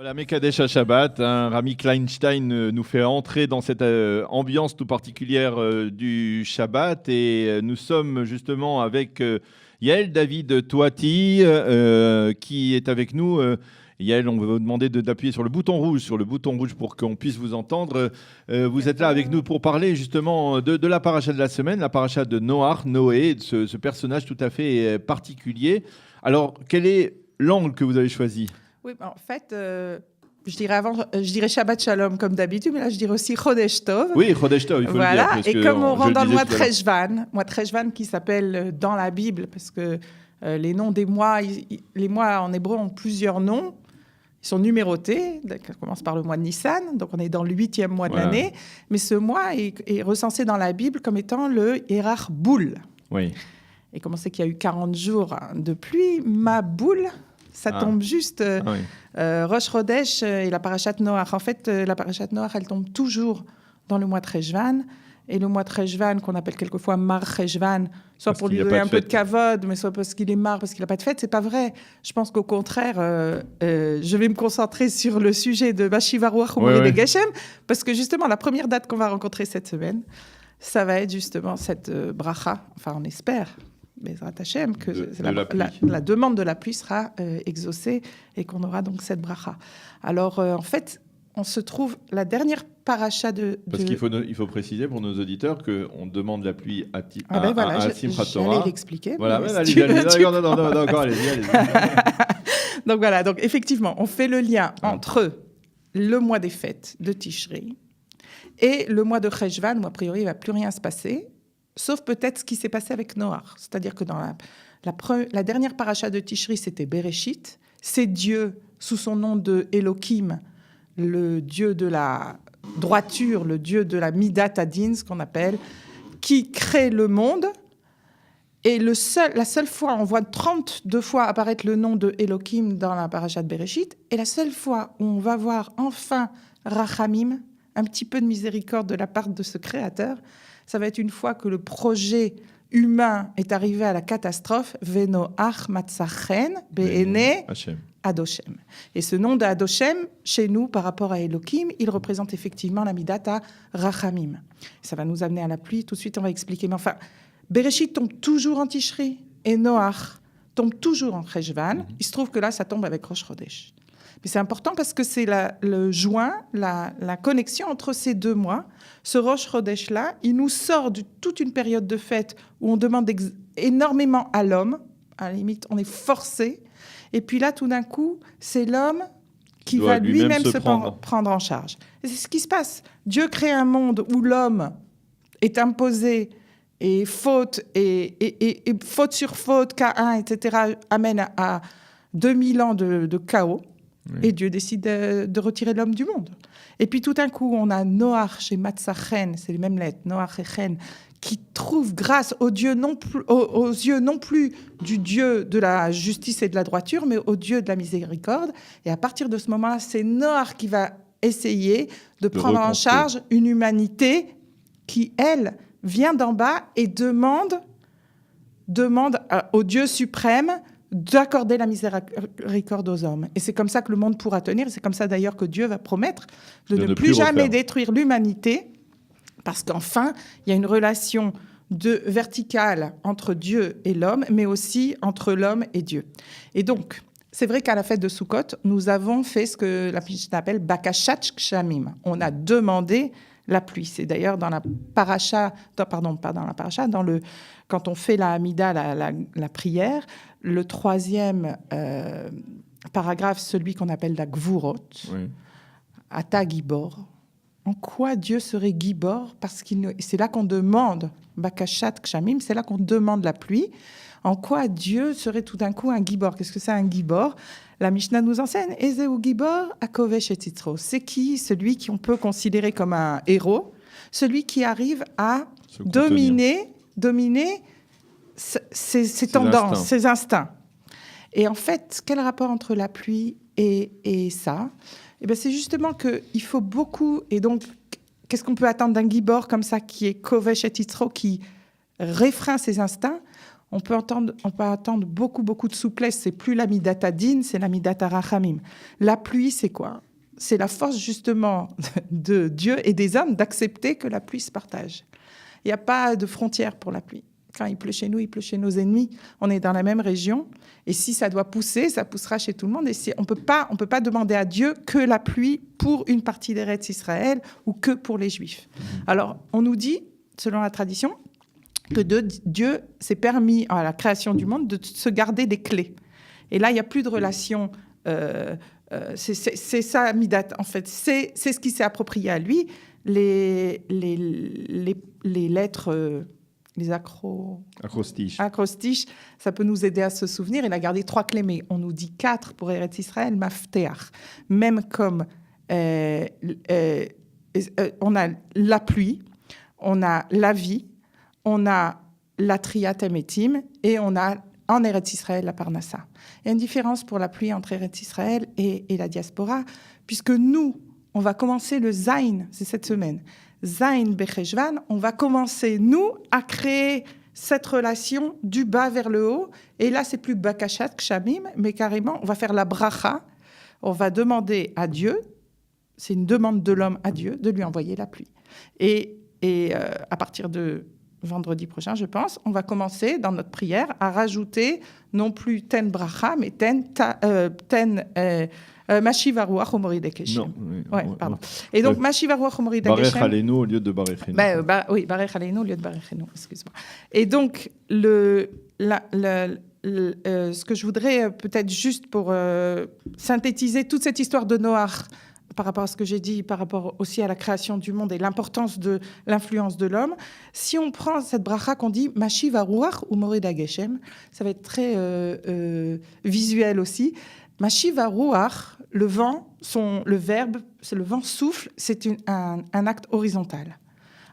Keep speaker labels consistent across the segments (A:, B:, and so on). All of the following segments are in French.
A: Voilà, Mekadesh à Shabbat, Rami Kleinstein nous fait entrer dans cette ambiance tout particulière du Shabbat et nous sommes justement avec Yael David Touati qui est avec nous. Yael, on va vous demander d'appuyer sur le bouton rouge pour qu'on puisse vous entendre. Vous êtes là avec nous pour parler justement de la paracha de la semaine, la paracha de Noé, de ce personnage tout à fait particulier. Alors, quel est l'angle que vous avez choisi ?
B: Oui, en fait, je dirais Shabbat Shalom comme d'habitude, mais là je dirais aussi Chodesh Tov.
A: Oui, Chodesh Tov, il faut
B: voilà.
A: le dire.
B: Et comme on rentre dans le mois Treshvan qui s'appelle dans la Bible, parce que les noms des mois, les mois en hébreu ont plusieurs noms, ils sont numérotés, on commence par le mois de Nissan, donc on est dans le 8e mois de l'année, mais ce mois est recensé dans la Bible comme étant le Erach Boul.
A: Oui.
B: Et comme on sait qu'il y a eu 40 jours de pluie, ma boule... Ça tombe juste Rosh Chodesh et la parashat Noach. En fait, la parashat Noach, elle tombe toujours dans le mois Treshvan. Et le mois Treshvan, qu'on appelle quelquefois Mar Treshvan, soit pour lui donner un peu de kavod, mais soit parce qu'il est marre, parce qu'il n'a pas de fête, c'est pas vrai. Je pense qu'au contraire, je vais me concentrer sur le sujet de Bashiva Ruach Umori Begeshem, parce que justement, la première date qu'on va rencontrer cette semaine, ça va être justement cette bracha, enfin on espère, Bezrat Hashem, que la demande de la pluie sera exaucée et qu'on aura donc cette bracha. Alors, en fait, on se trouve la dernière paracha de...
A: Parce qu'il faut préciser pour nos auditeurs qu'on demande la pluie à Simchat Torah.
B: J'allais l'expliquer.
A: Voilà, allez-y.
B: Donc voilà, donc effectivement, on fait le lien entre le mois des fêtes de Tishri et le mois de Cheshvan, où a priori, il ne va plus rien se passer. Sauf peut-être ce qui s'est passé avec Noach. C'est-à-dire que dans la dernière paracha de Tishri, c'était Bereshit. C'est Dieu, sous son nom de Elohim, le Dieu de la droiture, le Dieu de la Midat Adin, ce qu'on appelle, qui crée le monde. Et la seule fois, on voit 32 fois apparaître le nom de Elohim dans la paracha de Bereshit. Et la seule fois où on va voir enfin Rachamim, un petit peu de miséricorde de la part de ce créateur, ça va être une fois que le projet humain est arrivé à la catastrophe, Venoach Matzachen Be'ene Adoshem. Et ce nom d'Adoshem, chez nous, par rapport à Elohim, il représente effectivement la Midata Rachamim. Ça va nous amener à la pluie. Tout de suite, on va expliquer. Mais enfin, Bereshit tombe toujours en Tishri et Noach tombe toujours en Cheshvan. Il se trouve que là, ça tombe avec Rosh Chodesh. Mais c'est important parce que c'est le joint, la connexion entre ces deux mois. Ce Rosh Chodesh-là, il nous sort de toute une période de fête où on demande énormément à l'homme. À la limite, on est forcé. Et puis là, tout d'un coup, c'est l'homme qui va lui-même se prendre en charge. Et c'est ce qui se passe. Dieu crée un monde où l'homme est imposé et faute, et faute sur faute, Caïn, etc., amène à 2000 ans de chaos. Oui. Et Dieu décide de retirer l'homme du monde. Et puis tout d'un coup, on a Noach chez Matzachen, c'est les mêmes lettres, Noach et Chen, qui trouve grâce aux yeux non plus du Dieu de la justice et de la droiture, mais au Dieu de la miséricorde. Et à partir de ce moment-là, c'est Noach qui va essayer de prendre en charge une humanité qui, elle, vient d'en bas et demande au Dieu suprême d'accorder la miséricorde aux hommes. Et c'est comme ça que le monde pourra tenir. C'est comme ça d'ailleurs que Dieu va promettre de ne plus jamais détruire l'humanité, parce qu'enfin, il y a une relation verticale entre Dieu et l'homme, mais aussi entre l'homme et Dieu. Et donc, c'est vrai qu'à la fête de Sukkot, nous avons fait ce que la Mishnah appelle Bakashat Kshamim. On a demandé la pluie. C'est d'ailleurs dans la paracha, quand on fait la Hamida, la prière, le 3e paragraphe, celui qu'on appelle la Gvurot, Ata Gibor. En quoi Dieu serait Gibor ? Parce que c'est là qu'on demande, Bakashat Kshamim, c'est là qu'on demande la pluie. En quoi Dieu serait tout d'un coup un Gibor ? Qu'est-ce que c'est un Gibor ? La Mishnah nous enseigne, Ezeu Gibor Akovesh et Tzitro. C'est qui ? Celui qu'on peut considérer comme un héros, celui qui arrive à dominer ses tendances, ses instincts. Et en fait, quel rapport entre la pluie et ça ? Eh bien, c'est justement qu'il faut beaucoup... Et donc, qu'est-ce qu'on peut attendre d'un Gibor comme ça, qui est Kovesh et Tzitro, qui réfrène ses instincts ? on peut attendre beaucoup de souplesse. C'est plus la midata din, c'est la midata rachamim. La pluie, c'est quoi? C'est la force justement de Dieu et des hommes d'accepter que la pluie se partage. Il n'y a pas de frontière pour la pluie. Quand il pleut chez nous, il pleut chez nos ennemis. On est dans la même région. Et si ça doit pousser, ça poussera chez tout le monde. Et on ne peut pas demander à Dieu que la pluie pour une partie d'Eretz Israël ou que pour les Juifs. Alors, on nous dit, selon la tradition, que Dieu s'est permis à la création du monde de se garder des clés. Et là, il n'y a plus de relation. C'est ça, Midat, en fait. C'est ce qui s'est approprié à lui. Les lettres... les acrostiches, ça peut nous aider à se souvenir. Il a gardé 3 clés, mais on nous dit 4 pour Eretz Israël, mafteach. Même comme on a la pluie, on a la vie, on a la triat emetim et on a en Eretz Israël la parnassa. Il y a une différence pour la pluie entre Eretz Israël et la diaspora, puisque nous, on va commencer le Zayin, c'est cette semaine. Zayin Becheshvan, on va commencer, nous, à créer cette relation du bas vers le haut. Et là, c'est plus Bakashat, Kshamim, mais carrément, on va faire la bracha. On va demander à Dieu, c'est une demande de l'homme à Dieu, de lui envoyer la pluie. Et à partir de vendredi prochain, je pense, on va commencer dans notre prière à rajouter non plus ten bracha, mais ten Mashiva Ruach Umorid Keshem.
A: Non,
B: ouais, pardon. Et donc, Mashiva Ruach Umorid Keshem.
A: Barech Aleinu au lieu de Barech Enu.
B: Oui, Barech Aleinu au lieu de Barech Enu, excuse-moi. Et donc, ce que je voudrais peut-être juste pour synthétiser toute cette histoire de Noach, par rapport à ce que j'ai dit, par rapport aussi à la création du monde et l'importance de l'influence de l'homme, si on prend cette bracha qu'on dit Mashiva Ruach Umorid Keshem, ça va être très visuel aussi. Mashiva Ruach, le vent, le verbe, c'est le vent souffle, c'est un acte horizontal.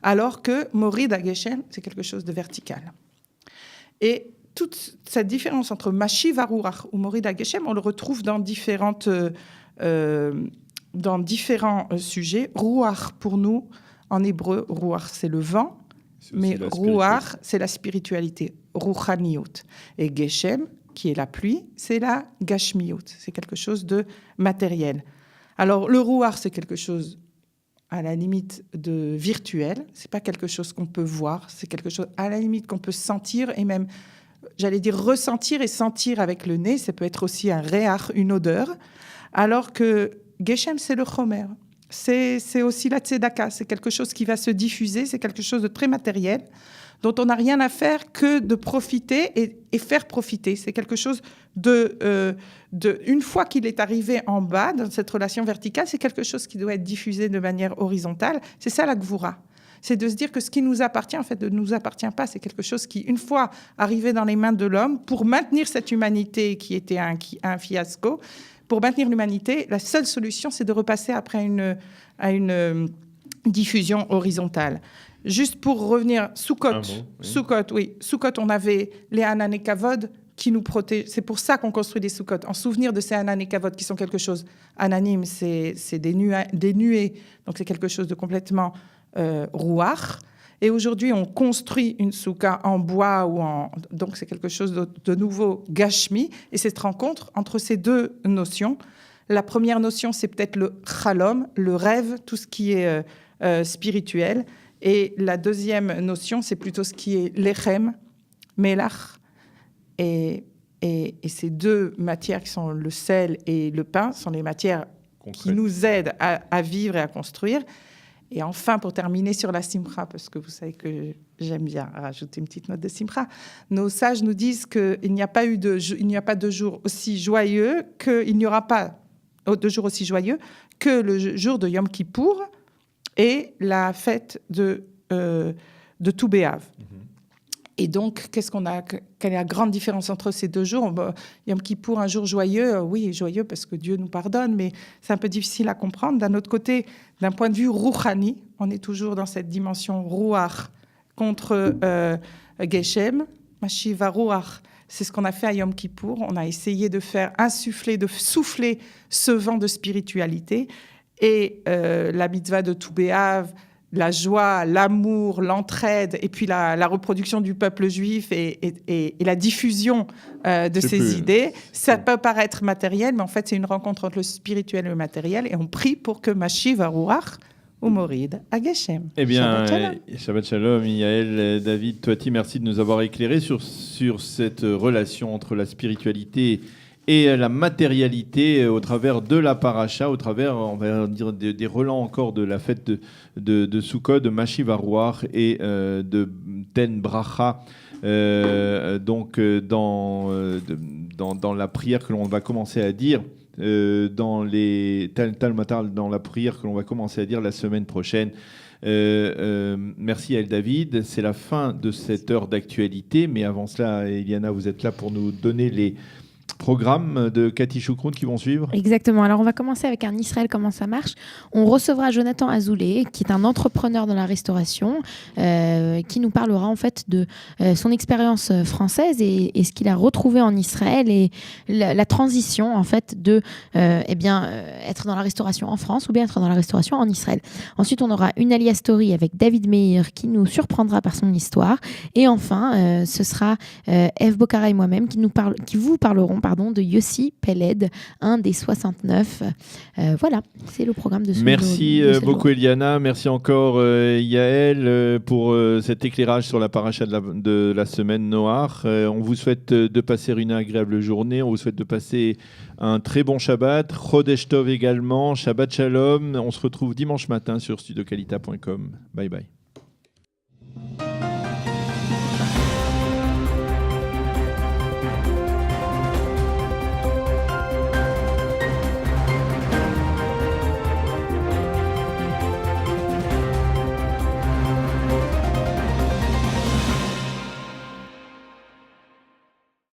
B: Alors que Morid Geshem, c'est quelque chose de vertical. Et toute cette différence entre Mashiva Ruach ou Morid Geshem, on le retrouve dans différents sujets. Ruach, pour nous, en hébreu, Ruach, c'est le vent, mais Ruach, c'est la spiritualité, Ruchaniut. Et Geshem, qui est la pluie, c'est la gashmiyut, c'est quelque chose de matériel. Alors, le rouar, c'est quelque chose à la limite de virtuel, c'est pas quelque chose qu'on peut voir, c'est quelque chose à la limite qu'on peut sentir et même, j'allais dire, ressentir et sentir avec le nez, ça peut être aussi un réach, une odeur, alors que Geshem, c'est le chomer, c'est aussi la tzedaka, c'est quelque chose qui va se diffuser, c'est quelque chose de très matériel, dont on n'a rien à faire que de profiter et faire profiter. C'est quelque chose une fois qu'il est arrivé en bas, dans cette relation verticale, c'est quelque chose qui doit être diffusé de manière horizontale. C'est ça la gvoura. C'est de se dire que ce qui nous appartient, en fait, ne nous appartient pas. C'est quelque chose qui, une fois arrivé dans les mains de l'homme, pour maintenir cette humanité qui était un fiasco, pour maintenir l'humanité, la seule solution, c'est de repasser après à une diffusion horizontale. Juste pour revenir, Sukkot, Sukkot, on avait les Hanan et Kavod qui nous protègent. C'est pour ça qu'on construit des Sukkot, en souvenir de ces Hanan et Kavod qui sont quelque chose. Ananim, c'est des nuées, donc c'est quelque chose de complètement rouach. Et aujourd'hui, on construit une soukha en bois donc c'est quelque chose de nouveau gashmi. Et cette rencontre entre ces deux notions. La première notion, c'est peut-être le chalom, le rêve, tout ce qui est spirituel. Et la deuxième notion, c'est plutôt ce qui est lechem, melach. Et ces deux matières qui sont le sel et le pain sont les matières qui nous aident à vivre et à construire. Et enfin, pour terminer sur la simcha, parce que vous savez que j'aime bien rajouter une petite note de simcha, nos sages nous disent qu'il n'y a pas de jour aussi joyeux qu'il n'y aura pas de jour aussi joyeux que le jour de Yom Kippour et la fête de Tou B'Av. Et donc, quelle est la grande différence entre ces deux jours? Yom Kippour, un jour joyeux, oui, joyeux parce que Dieu nous pardonne, mais c'est un peu difficile à comprendre. D'un autre côté, d'un point de vue rouchani, on est toujours dans cette dimension rouach contre Geshem, Mashiva Ruach. C'est ce qu'on a fait à Yom Kippour. On a essayé de faire insuffler, de souffler ce vent de spiritualité. Et la mitzvah de Tou B'Av, la joie, l'amour, l'entraide, et puis la reproduction du peuple juif et la diffusion de ces idées. Ça peut paraître matériel, mais en fait, c'est une rencontre entre le spirituel et le matériel, et on prie pour que Mashiv Aruach ou Morid à Geshem.
A: Eh bien,
B: Shabbat Shalom.
A: Shabbat Shalom, Yael, David, Toati, merci de nous avoir éclairé sur cette relation entre la spiritualité et la matérialité au travers de la paracha, au travers, on va dire, des relents encore de la fête de Sukkot, de Mashiv Aruach et de Ten Bracha. Donc, dans la prière que l'on va commencer à dire, dans les Talmatal, dans la prière que l'on va commencer à dire la semaine prochaine. Merci à El David. C'est la fin de cette heure d'actualité, mais avant cela, Eliana, vous êtes là pour nous donner les programmes de Cathy Choukroun qui vont suivre.
C: Exactement. Alors, on va commencer avec un Israël, comment ça marche. On recevra Jonathan Azoulay, qui est un entrepreneur dans la restauration, qui nous parlera en fait de son expérience française et ce qu'il a retrouvé en Israël et la transition en fait de être dans la restauration en France ou bien être dans la restauration en Israël. Ensuite, on aura une Alia Story avec David Meir qui nous surprendra par son histoire. Et enfin, ce sera Eve Bocara et moi-même qui vous parlerons de Yossi Peled, un des 69. Voilà, c'est le programme de ce
A: Merci beaucoup Eliana, merci encore Yael pour cet éclairage sur la paracha de la semaine Noach. On vous souhaite de passer une agréable journée, on vous souhaite de passer un très bon Shabbat, Chodesh Tov également, Shabbat Shalom. On se retrouve dimanche matin sur studiokalita.com. Bye bye.